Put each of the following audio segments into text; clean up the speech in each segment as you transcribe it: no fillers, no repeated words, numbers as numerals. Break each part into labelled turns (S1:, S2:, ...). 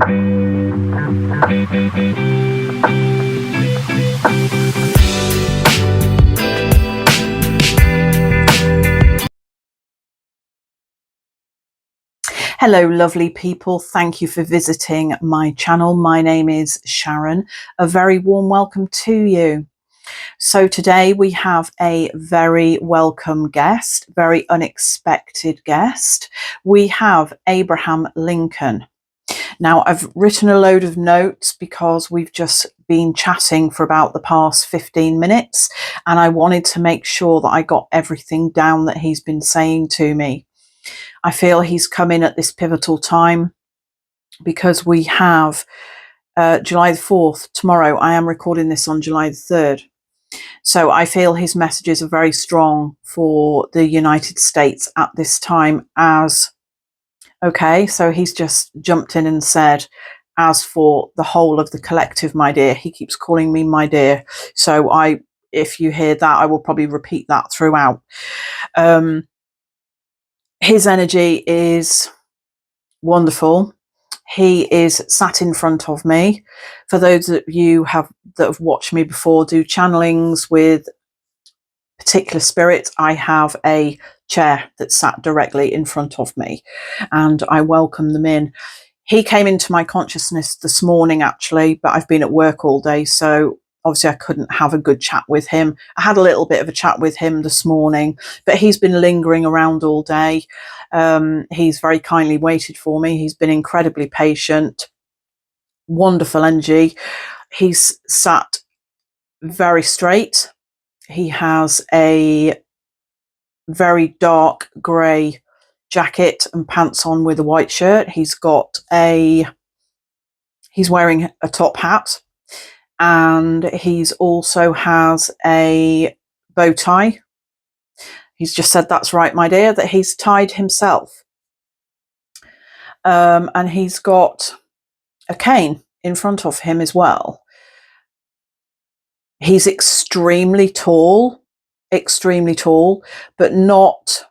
S1: Hello, lovely people. Thank you for visiting my channel. My name is Sharon. A very warm welcome to you. So today we have a very welcome guest, very unexpected guest. We have Abraham Lincoln. Now, I've written a load of notes because we've just been chatting for about the past 15 minutes, and I wanted to make sure that I got everything down that he's been saying to me. I feel he's come in at this pivotal time because we have July the 4th, tomorrow. I am recording this on July the 3rd. So I feel his messages are very strong for the United States at this time. Okay, so he's just jumped in and said, as for the whole of the collective, my dear. He keeps calling me my dear. So if you hear that, I will probably repeat that throughout. His energy is wonderful. He is sat in front of me. For those of you that have watched me before do channelings with particular spirits, I have a chair that's sat directly in front of me, and I welcome them in. He came into my consciousness this morning, actually, but I've been at work all day, so obviously I couldn't have a good chat with him. I had a little bit of a chat with him this morning, but he's been lingering around all day. He's very kindly waited for me. He's been incredibly patient. Wonderful energy. He's sat very straight. He has a very dark grey jacket and pants on with a white shirt. He's wearing a top hat, and he's also has a bow tie. He's just said, that's right, my dear, that he's tied himself. And he's got a cane in front of him as well. He's extremely tall, but not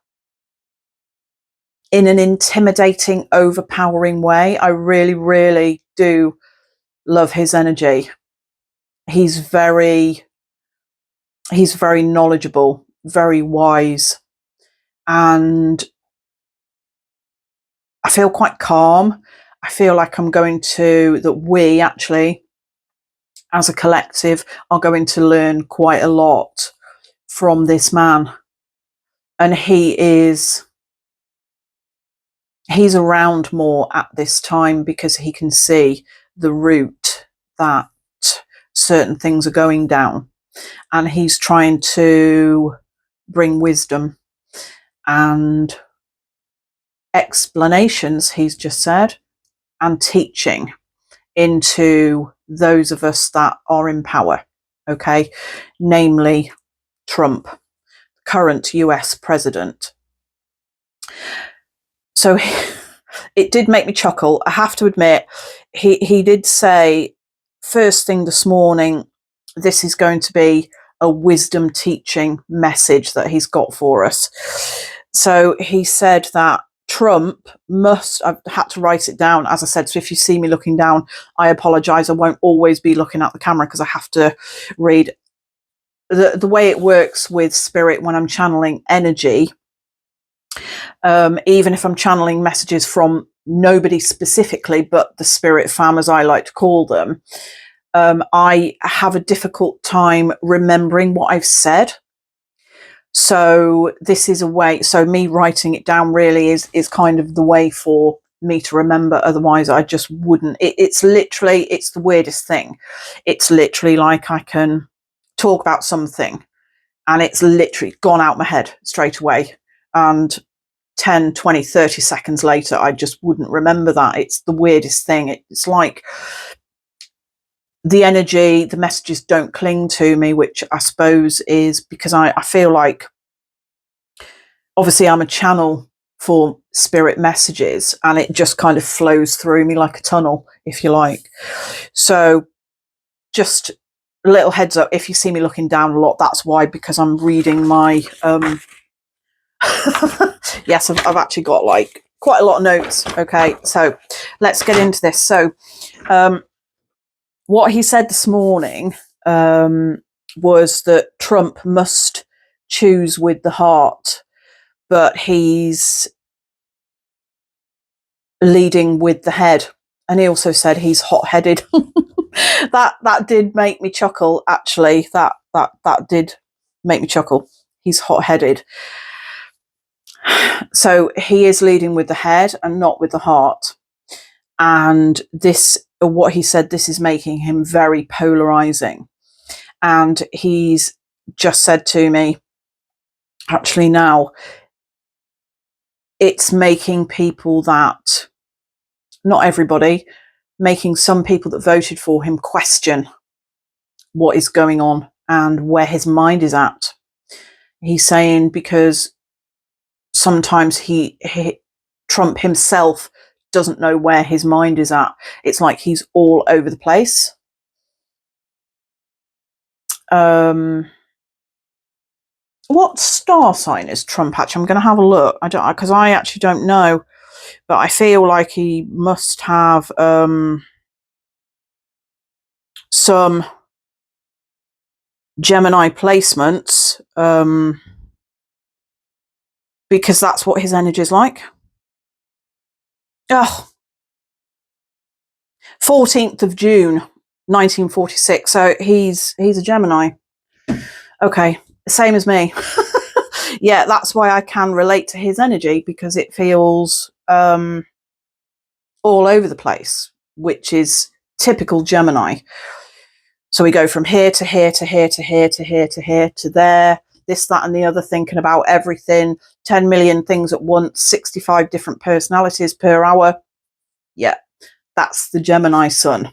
S1: in an intimidating, overpowering way. I really, really do love his energy. He's very knowledgeable, very wise, and I feel quite calm. I feel like that we actually, as a collective, are going to learn quite a lot from this man. And he's around more at this time because he can see the route that certain things are going down, and he's trying to bring wisdom and explanations, he's just said, and teaching into those of us that are in power, okay, namely Trump, current US president. So it did make me chuckle. I have to admit, he did say first thing this morning, this is going to be a wisdom teaching message that he's got for us. So he said that Trump I've had to write it down, as I said, so if you see me looking down, I apologize. I won't always be looking at the camera because I have to read. The way it works with spirit when I'm channeling energy, even if I'm channeling messages from nobody specifically, but the spirit fam, as I like to call them, I have a difficult time remembering what I've said. So this is a way, so me writing it down really is kind of the way for me to remember. Otherwise I just wouldn't. It's the weirdest thing. It's literally like I can talk about something and it's literally gone out my head straight away, and 10, 20, 30 seconds later I just wouldn't remember that. It's the weirdest thing. It's like the energy, the messages don't cling to me, which I suppose is because I feel like, obviously I'm a channel for spirit messages, and it just kind of flows through me like a tunnel, if you like. So just a little heads up, if you see me looking down a lot, that's why, because I'm reading my yes, I've actually got like quite a lot of notes. Okay, so let's get into this. So what he said this morning was that Trump must choose with the heart, but he's leading with the head. And he also said he's hot-headed. that did make me chuckle, actually. That did make me chuckle. He's hot-headed. So he is leading with the head and not with the heart. And this, what he said, this is making him very polarizing. And he's just said to me, actually now, it's making people that, not everybody, making some people that voted for him question what is going on and where his mind is at. He's saying because sometimes Trump himself doesn't know where his mind is at. It's like he's all over the place. What star sign is Trump actually? I'm going to have a look. Because I actually don't know, but I feel like he must have some Gemini placements, because that's what his energy is like. Oh, 14th of June, 1946. So he's a Gemini. Okay, same as me. Yeah, that's why I can relate to his energy, because it feels all over the place, which is typical Gemini. So we go from here to here to here to here to here to here to there, this, that, and the other, thinking about everything, 10 million things at once, 65 different personalities per hour. Yeah, that's the Gemini sun.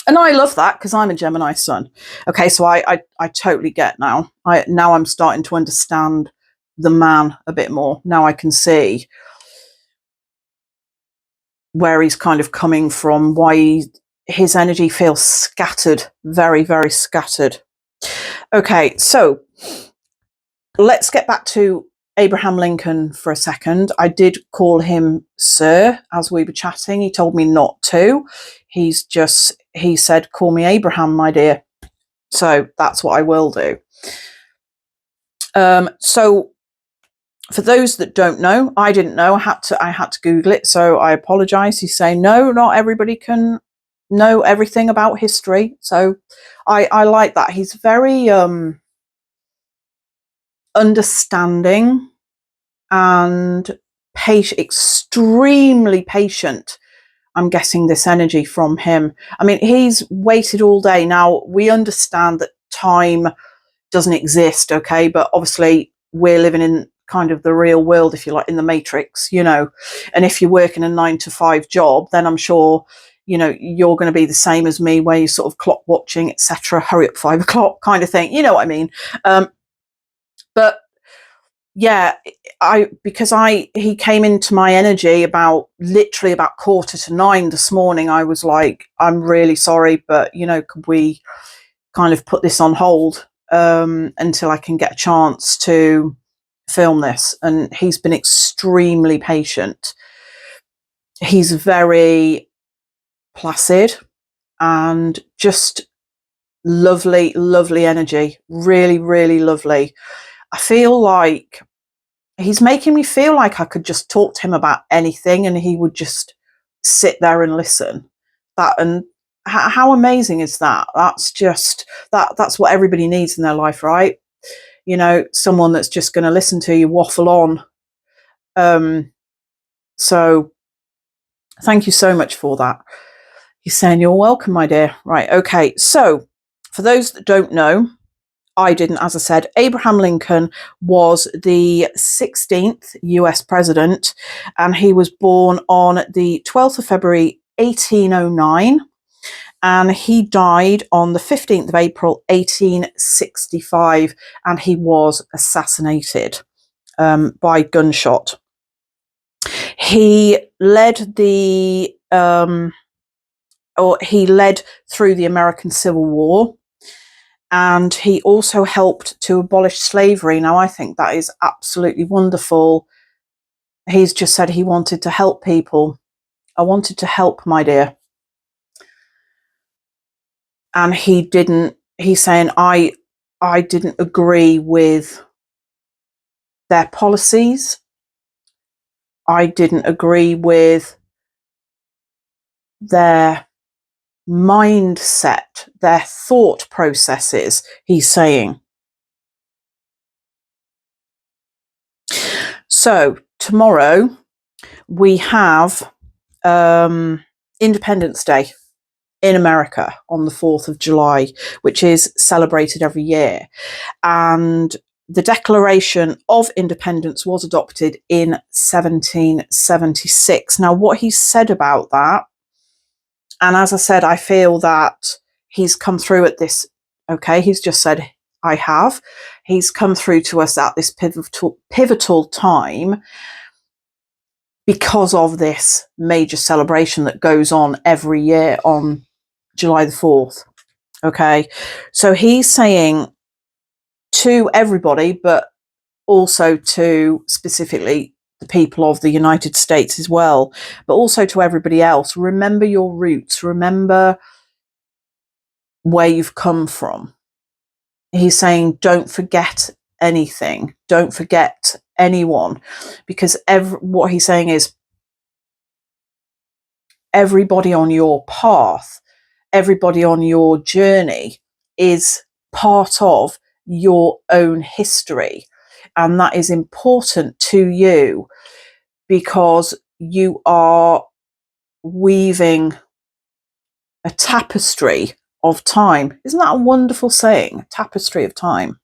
S1: And I love that because I'm a Gemini sun. Okay, so I totally get now. Now I'm starting to understand the man a bit more. Now I can see where he's kind of coming from, why his energy feels scattered, very, very scattered. Okay, so let's get back to Abraham Lincoln for a second. I did call him sir as we were chatting. He told me not to. He said, call me Abraham, my dear. So that's what I will do. So for those that don't know, I didn't know. I had to Google it. So I apologize. He's saying, no, not everybody can know everything about history. So I like that. He's very understanding and patient, extremely patient. I'm getting this energy from him. I mean, he's waited all day. Now, we understand that time doesn't exist, okay? But obviously, we're living in kind of the real world, if you like, in the Matrix, you know. And if you're working a 9-to-5 job, then I'm sure, you know, you're going to be the same as me, where you're sort of clock watching, etc. Hurry up, 5 o'clock kind of thing. You know what I mean? But yeah, he came into my energy literally about 8:45 this morning. I was like, I'm really sorry, but you know, could we kind of put this on hold until I can get a chance to film this? And he's been extremely patient. He's very placid and just lovely, lovely energy. Really, really lovely. I feel like he's making me feel like I could just talk to him about anything and he would just sit there and listen. And how amazing is that? That's just, that's what everybody needs in their life, right? You know, someone that's just going to listen to you waffle on. So thank you so much for that. He's saying, you're welcome, my dear. Right. Okay. So for those that don't know, I didn't, as I said, Abraham Lincoln was the 16th US president, and he was born on the 12th of February, 1809, and he died on the 15th of April, 1865, and he was assassinated by gunshot. He led through the American Civil War. And he also helped to abolish slavery. Now, I think that is absolutely wonderful He's just said he wanted to help people. I wanted to help, my dear. And he didn't. He's saying, I didn't agree with their policies. I didn't agree with their mindset, their thought processes, he's saying. So tomorrow we have Independence Day in America on the 4th of July, which is celebrated every year. And the Declaration of Independence was adopted in 1776. Now, what he said about that, and as I said, I feel that he's come through at this, okay, he's just said, I have. He's come through to us at this pivotal time because of this major celebration that goes on every year on July the 4th. Okay, so he's saying to everybody, but also to specifically the people of the United States as well, but also to everybody else, remember your roots, remember where you've come from. He's saying, don't forget anything, don't forget anyone, because what he's saying is everybody on your path, everybody on your journey is part of your own history. And that is important to you because you are weaving a tapestry of time. Isn't that a wonderful saying? Tapestry of time.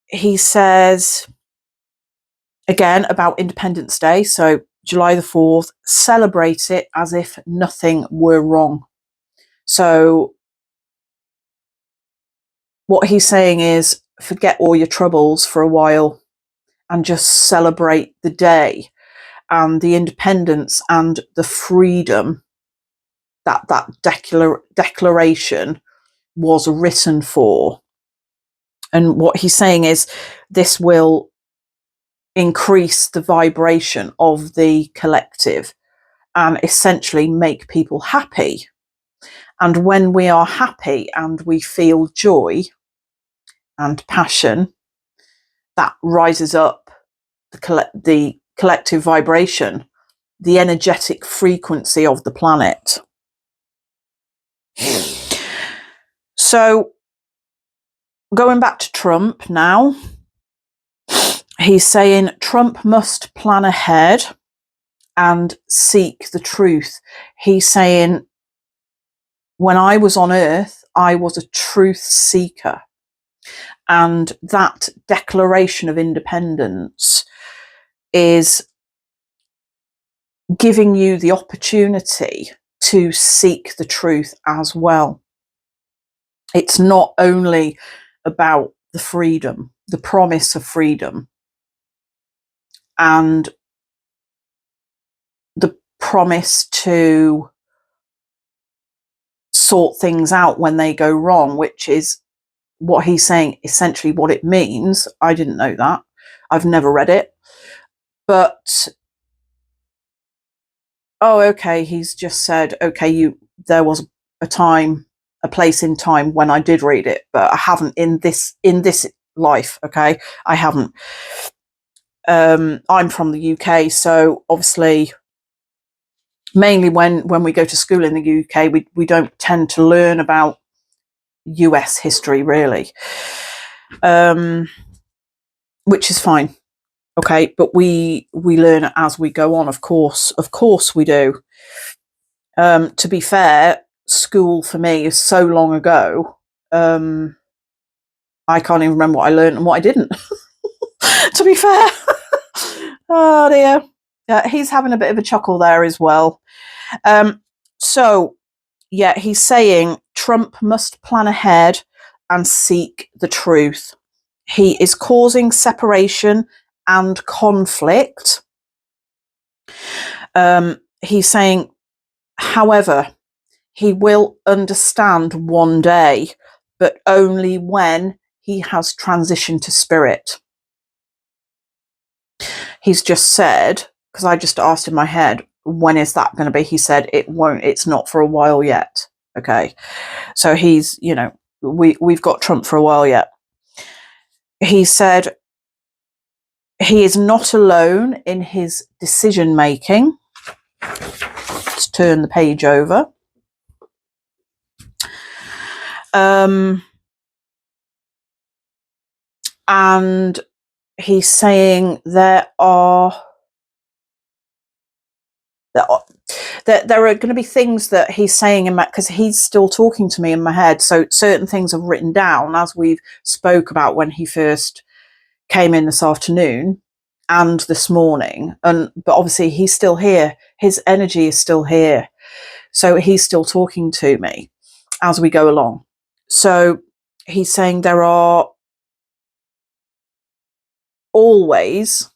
S1: He says, again, about Independence Day. So July the 4th, celebrate it as if nothing were wrong. So what he's saying is forget all your troubles for a while and just celebrate the day and the independence and the freedom that declaration was written for. And what he's saying is this will increase the vibration of the collective and essentially make people happy. And when we are happy and we feel joy and passion, that rises up the collective vibration, the energetic frequency of the planet. So going back to Trump now, he's saying Trump must plan ahead and seek the truth. He's saying, when I was on Earth, I was a truth seeker. And that Declaration of Independence is giving you the opportunity to seek the truth as well. It's not only about the freedom, the promise of freedom, and the promise to sort things out when they go wrong, which is what he's saying, essentially what it means. I didn't know that. I've never read it. But, oh, okay, he's just said, okay, there was a time, a place in time when I did read it, but I haven't in this life, okay? I haven't. I'm from the UK, so obviously mainly when we go to school in the UK, we don't tend to learn about US history really, which is fine, okay, but we learn as we go on, of course we do. To be fair, school for me is so long ago, I can't even remember what I learned and what I didn't. To be fair. Oh dear. Yeah, he's having a bit of a chuckle there as well. So yeah, he's saying Trump must plan ahead and seek the truth. He is causing separation and conflict. He's saying, however, he will understand one day, but only when he has transitioned to spirit. he's just said, because I just asked in my head, when is that going to be? He said it's not for a while yet. Okay. So he's, we've got Trump for a while yet. He said he is not alone in his decision making. Let's turn the page over. And he's saying there are going to be things that he's saying because he's still talking to me in my head. So certain things are written down, as we've spoke about when he first came in this afternoon and this morning. But obviously he's still here. His energy is still here. So he's still talking to me as we go along. So he's saying there are always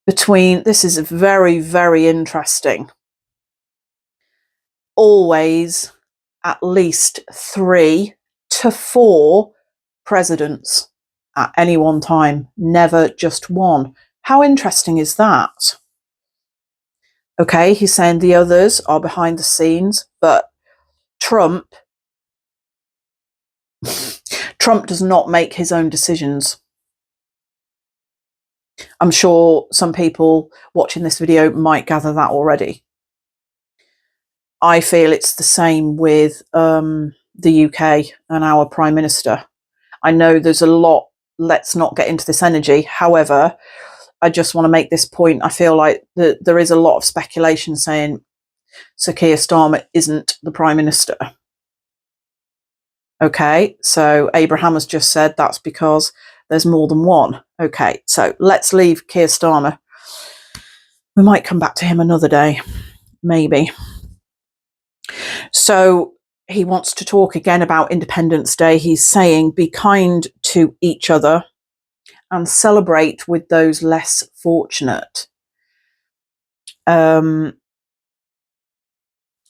S1: this is very, very interesting, always at least 3 to 4 presidents at any one time, never just one. How interesting is that? Okay, he's saying the others are behind the scenes, but Trump does not make his own decisions. I'm sure some people watching this video might gather that already. I feel it's the same with the UK and our Prime Minister. I know there's a lot, let's not get into this energy. However, I just want to make this point. I feel like there is a lot of speculation saying Sir Keir Starmer isn't the Prime Minister. Okay, so Abraham has just said that's because there's more than one. Okay, so let's leave Keir Starmer. We might come back to him another day, maybe. So he wants to talk again about Independence Day. He's saying, be kind to each other and celebrate with those less fortunate.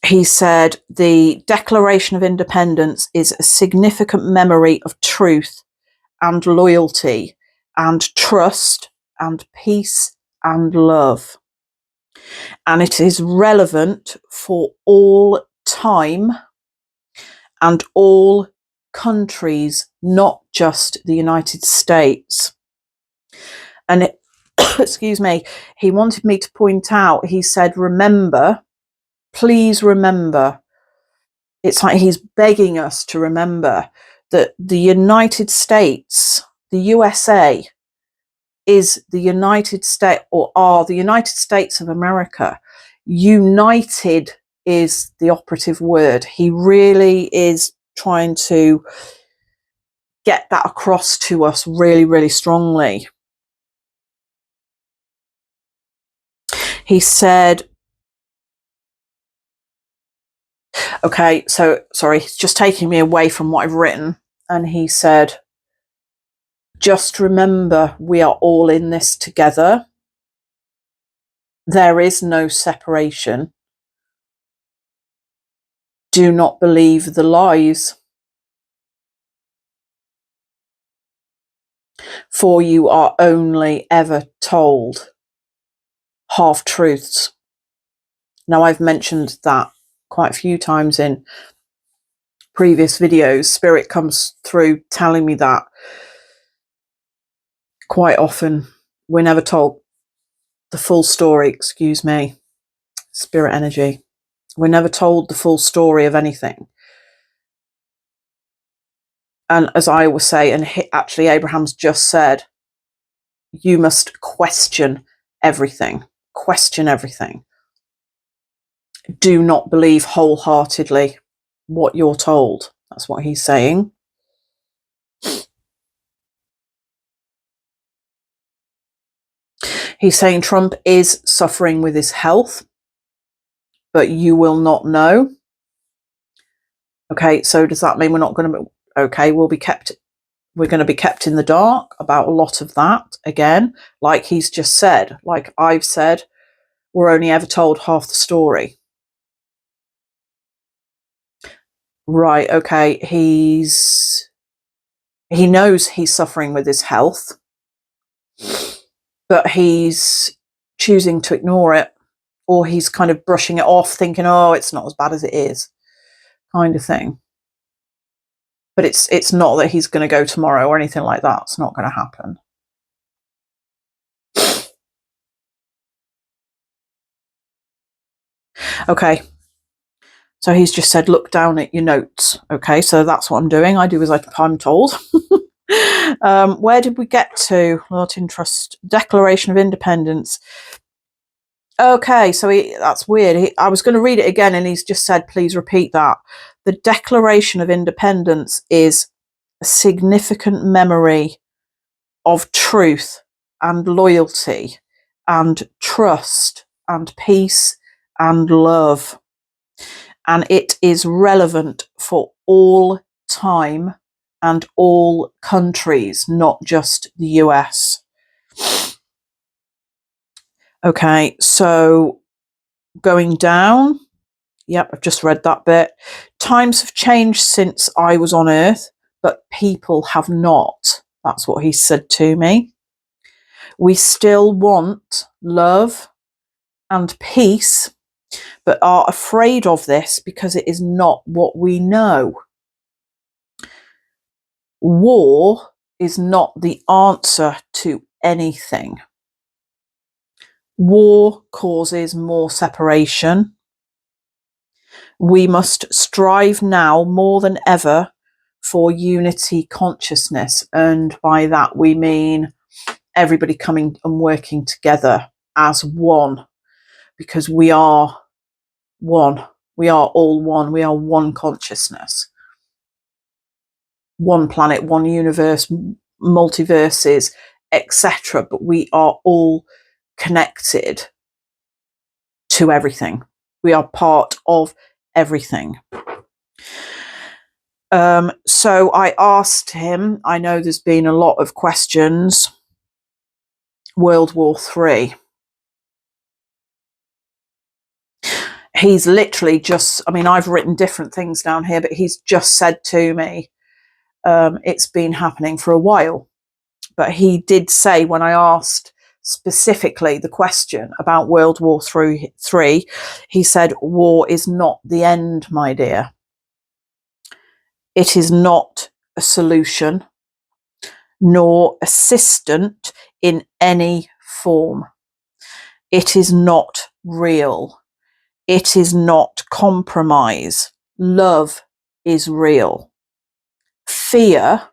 S1: He said the Declaration of Independence is a significant memory of truth and loyalty and trust and peace and love. And it is relevant for all time and all countries, not just the United States. And excuse me, he wanted me to point out, he said, remember, please remember. It's like he's begging us to remember that the United States, the USA, is the United States, or are the United States of America. United is the operative word. He really is trying to get that across to us really, really strongly. He said, okay, so sorry, he's just taking me away from what I've written. And he said, just remember, we are all in this together. There is no separation. Do not believe the lies, for you are only ever told half-truths. Now, I've mentioned that quite a few times in previous videos. Spirit comes through telling me that quite often. We're never told the full story, excuse me, spirit energy. We're never told the full story of anything. And as I always say, and actually Abraham's just said, you must question everything. Question everything. Do not believe wholeheartedly what you're told. That's what he's saying. He's saying Trump is suffering with his health, but you will not know. Okay, so does that mean we're not going to be, okay, we're going to be kept in the dark about a lot of that again, like he's just said, like I've said, we're only ever told half the story. Right, okay, he knows he's suffering with his health. but he's choosing to ignore it, or he's kind of brushing it off, thinking, oh, it's not as bad as it is, kind of thing. But it's not that he's going to go tomorrow or anything like that. It's not going to happen. Okay. So he's just said, look down at your notes. Okay, so that's what I'm doing. I do as I'm told. Where did we get to? Martin Trust, Declaration of Independence. Okay, so that's weird. I was going to read it again, and he's just said, please repeat that. The Declaration of Independence is a significant memory of truth and loyalty and trust and peace and love. And it is relevant for all time and all countries, not just the US. Okay, so going down, yep, I've just read that bit. Times have changed since I was on Earth, but people have not. That's what he said to me. We still want love and peace, but are afraid of this because it is not what we know. War is not the answer to anything. War causes more separation. We must strive now more than ever for unity consciousness. And by that we mean everybody coming and working together as one, because we are one. We are all one. We are one consciousness. One planet, one universe, multiverses, etc. But we are all connected to everything. We are part of everything. So I asked him, I know there's been a lot of questions, World War III. He's literally just, I mean, I've written different things down here, but he's just said to me, it's been happening for a while. But he did say, when I asked specifically the question about World War III, he said, war is not the end, my dear. It is not a solution, nor assistant in any form. It is not real. It is not compromise. Love is real. Fear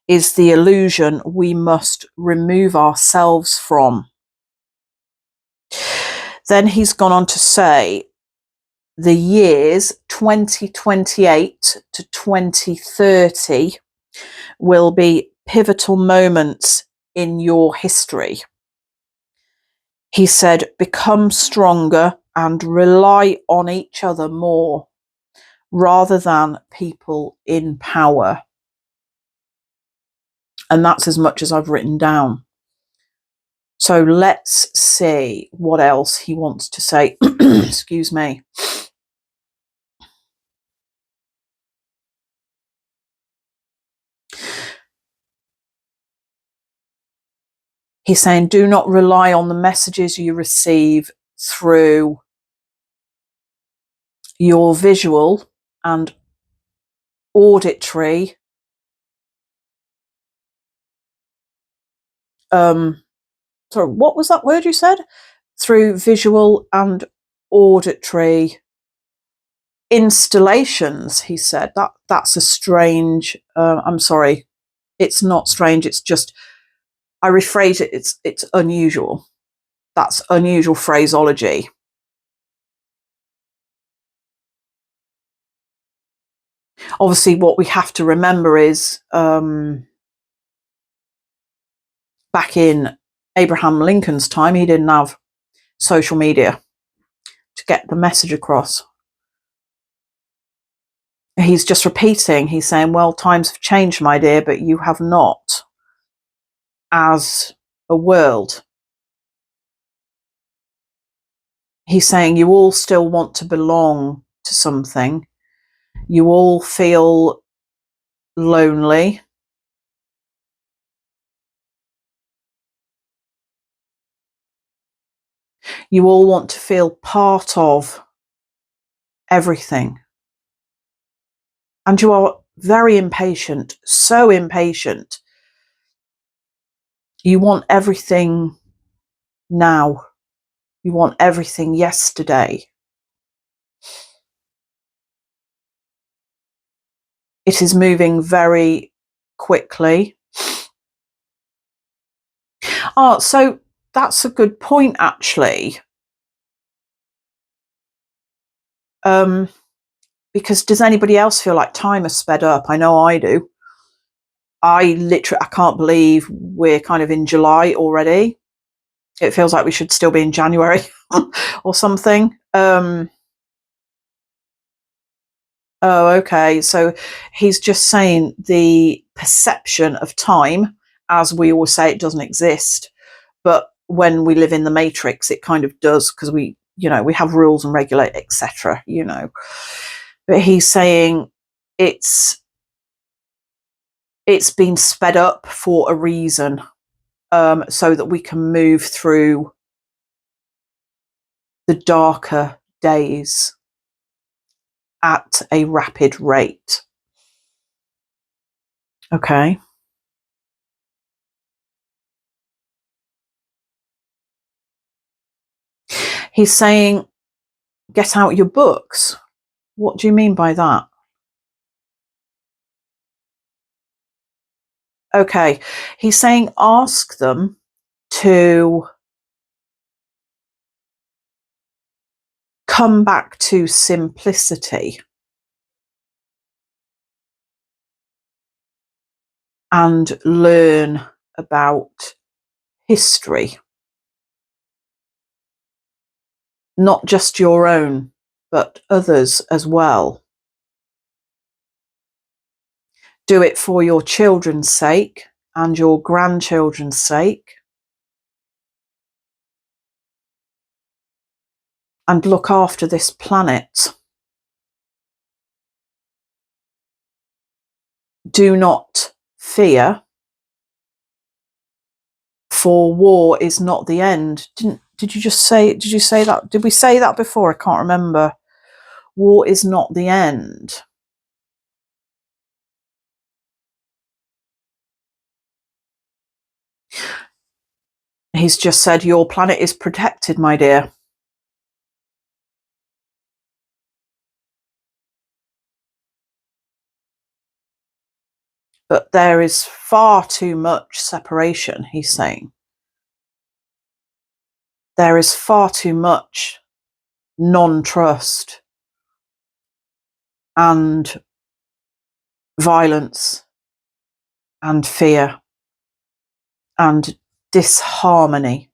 S1: is the illusion we must remove ourselves from. Then he's gone on to say, the years 2028 to 2030 will be pivotal moments in your history. He said, become stronger and rely on each other more, rather than people in power. And that's as much as I've written down. So let's see what else he wants to say. Excuse me. He's saying, do not rely on the messages you receive through your visual and auditory sorry, what was that word you said? Through visual and auditory installations, he said. That's a strange, I'm sorry, it's not strange, it's just, I rephrase it, it's unusual. That's unusual phraseology. Obviously, what we have to remember is back in Abraham Lincoln's time, he didn't have social media to get the message across. He's just repeating, he's saying, well, times have changed, my dear, but you have not as a world. He's saying you all still want to belong to something. You all feel lonely. You all want to feel part of everything. And you are very impatient, so impatient. You want everything now. You want everything yesterday. It is moving very quickly. Oh, so that's a good point, actually. Because does anybody else feel like time has sped up? I know I do. I can't believe we're kind of in July already. It feels like we should still be in January or something. Oh, okay. So he's just saying the perception of time, as we always say, it doesn't exist. But when we live in the matrix, it kind of does, because we have rules and regulate, etc. But he's saying it's been sped up for a reason, so that we can move through the darker days at a rapid rate. Okay. He's saying, get out your books. What do you mean by that? Okay. He's saying, ask them to come back to simplicity and learn about history. Not just your own, but others as well. Do it for your children's sake and your grandchildren's sake. And look after this planet. Do not fear, for war is not the end. Did you say that? Did we say that before? I can't remember. War is not the end. He's just said, your planet is protected, my dear. But there is far too much separation, he's saying. There is far too much non-trust and violence and fear and disharmony.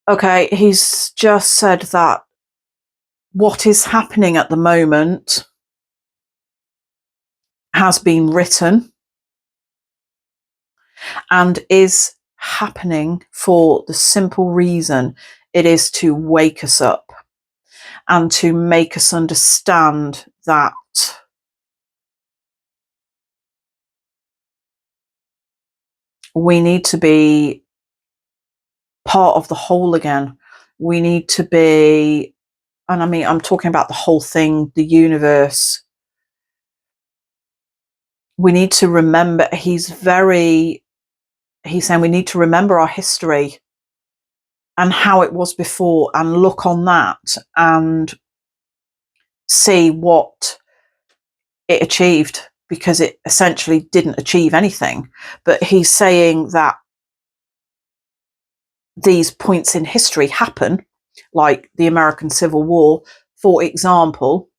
S1: Okay, he's just said that what is happening at the moment has been written and is happening for the simple reason it is to wake us up and to make us understand that we need to be part of the whole again. We need to be, and I mean, I'm talking about the whole thing, the universe. We need to remember, he's saying we need to remember our history and how it was before, and look on that and see what it achieved, because it essentially didn't achieve anything. But he's saying that these points in history happen, like the American Civil War, for example.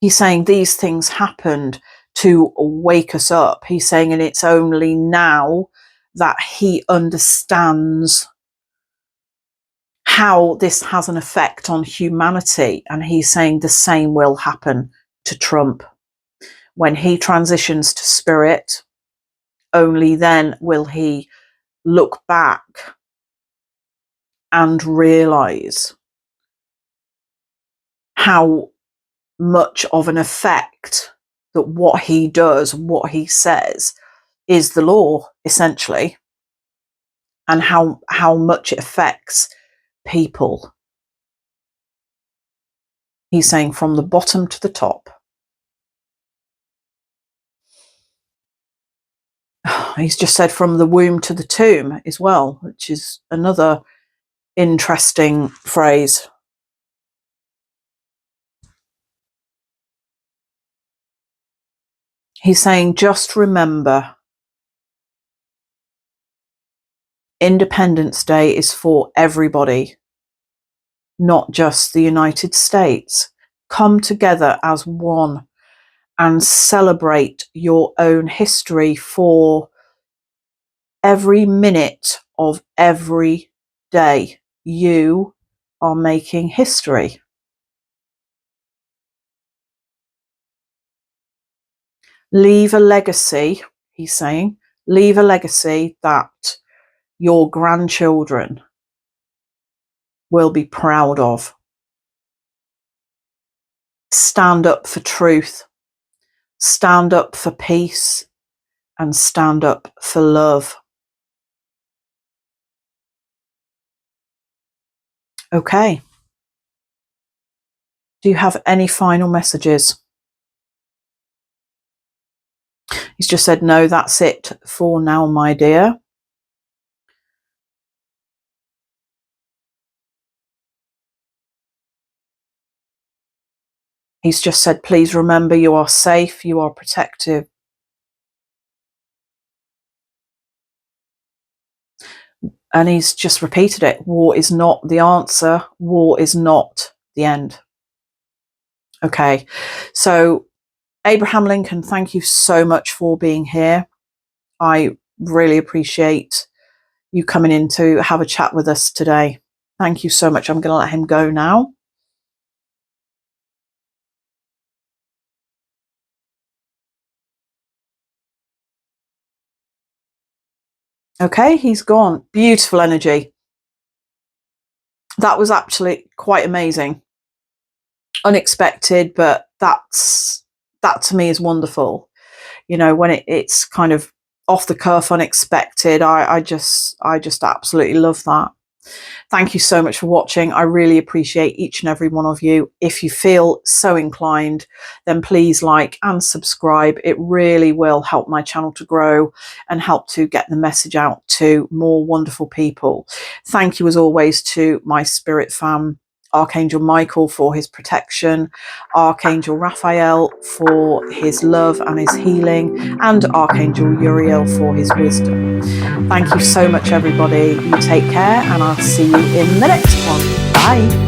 S1: He's saying these things happened to wake us up. He's saying, and it's only now that he understands how this has an effect on humanity. And he's saying the same will happen to Trump. When he transitions to spirit, only then will he look back and realize how much of an effect that what he does, what he says is the law, essentially, and how much it affects people. He's saying from the bottom to the top. He's just said from the womb to the tomb as well, which is another interesting phrase. He's saying, just remember, Independence Day is for everybody, not just the United States. Come together as one and celebrate your own history for every minute of every day. You are making history. Leave a legacy, he's saying, leave a legacy that your grandchildren will be proud of. Stand up for truth, stand up for peace, and stand up for love. Okay. Do you have any final messages? He's just said, no, that's it for now, my dear. He's just said, please remember you are safe, you are protected. And he's just repeated it. War is not the answer. War is not the end. Okay. So Abraham Lincoln, thank you so much for being here. I really appreciate you coming in to have a chat with us today. Thank you so much. I'm going to let him go now. Okay, he's gone. Beautiful energy. That was actually quite amazing. Unexpected, but that to me is wonderful. You know, when it's kind of off the cuff, unexpected, I just absolutely love that. Thank you so much for watching. I really appreciate each and every one of you. If you feel so inclined, then please like and subscribe. It really will help my channel to grow and help to get the message out to more wonderful people. Thank you as always to my spirit fam, Archangel Michael, for his protection, Archangel Raphael for his love and his healing, and Archangel Uriel for his wisdom. Thank you so much, everybody. You take care, and I'll see you in the next one. Bye.